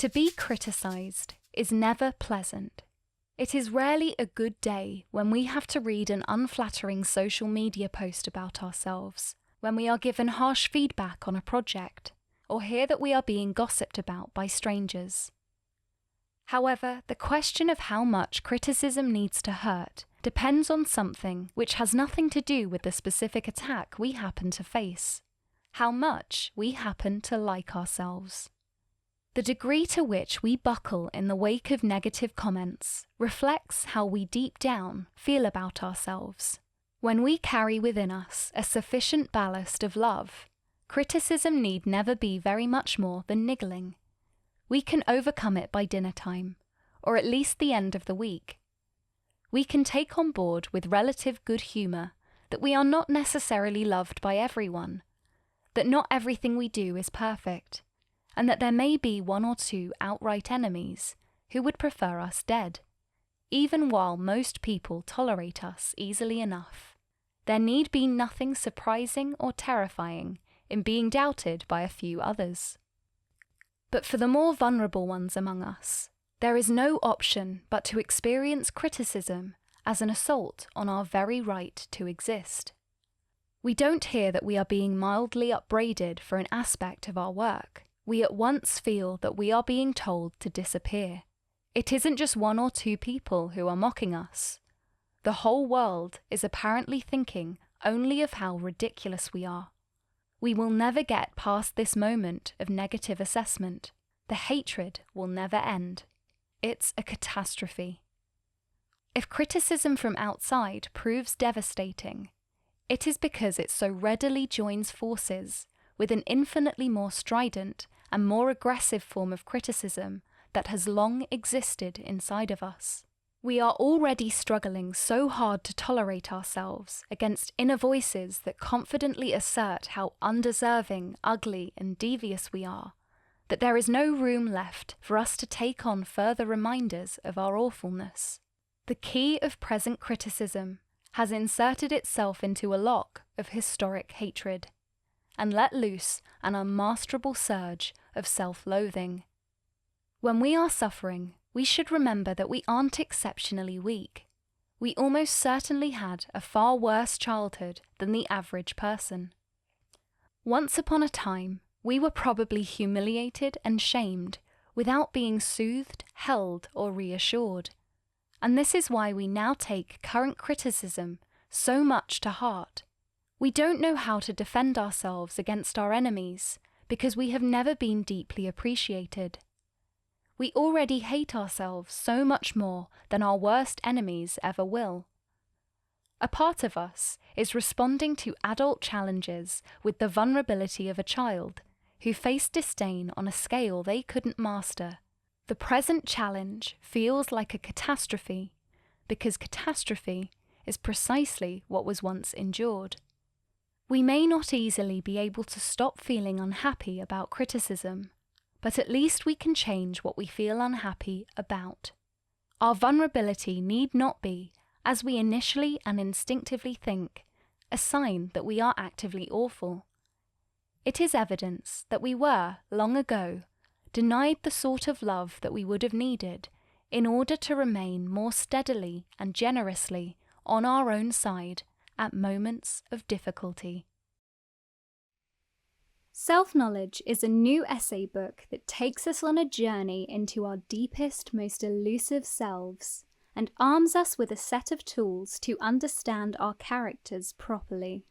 To be criticised is never pleasant. It is rarely a good day when we have to read an unflattering social media post about ourselves, when we are given harsh feedback on a project, or hear that we are being gossiped about by strangers. However, the question of how much criticism needs to hurt depends on something which has nothing to do with the specific attack we happen to face: how much we happen to like ourselves. The degree to which we buckle in the wake of negative comments reflects how we deep down feel about ourselves. When we carry within us a sufficient ballast of love, criticism need never be very much more than niggling. We can overcome it by dinner time, or at least the end of the week. We can take on board with relative good humour that we are not necessarily loved by everyone, that not everything we do is perfect, and that there may be one or two outright enemies who would prefer us dead, even while most people tolerate us easily enough. There need be nothing surprising or terrifying in being doubted by a few others. But for the more vulnerable ones among us, there is no option but to experience criticism as an assault on our very right to exist. We don't hear that we are being mildly upbraided for an aspect of our work. We at once feel that we are being told to disappear. It isn't just one or two people who are mocking us. The whole world is apparently thinking only of how ridiculous we are. We will never get past this moment of negative assessment. The hatred will never end. It's a catastrophe. If criticism from outside proves devastating, it is because it so readily joins forces with an infinitely more strident and more aggressive form of criticism that has long existed inside of us. We are already struggling so hard to tolerate ourselves against inner voices that confidently assert how undeserving, ugly, and devious we are, that there is no room left for us to take on further reminders of our awfulness. The key of present criticism has inserted itself into a lock of historic hatred, and let loose an unmasterable surge of self-loathing. When we are suffering, we should remember that we aren't exceptionally weak. We almost certainly had a far worse childhood than the average person. Once upon a time, we were probably humiliated and shamed without being soothed, held, or reassured. And this is why we now take current criticism so much to heart. We don't know how to defend ourselves against our enemies because we have never been deeply appreciated. We already hate ourselves so much more than our worst enemies ever will. A part of us is responding to adult challenges with the vulnerability of a child who faced disdain on a scale they couldn't master. The present challenge feels like a catastrophe because catastrophe is precisely what was once endured. We may not easily be able to stop feeling unhappy about criticism, but at least we can change what we feel unhappy about. Our vulnerability need not be, as we initially and instinctively think, a sign that we are actively awful. It is evidence that we were, long ago, denied the sort of love that we would have needed in order to remain more steadily and generously on our own side at moments of difficulty. Self-Knowledge is a new essay book that takes us on a journey into our deepest, most elusive selves and arms us with a set of tools to understand our characters properly.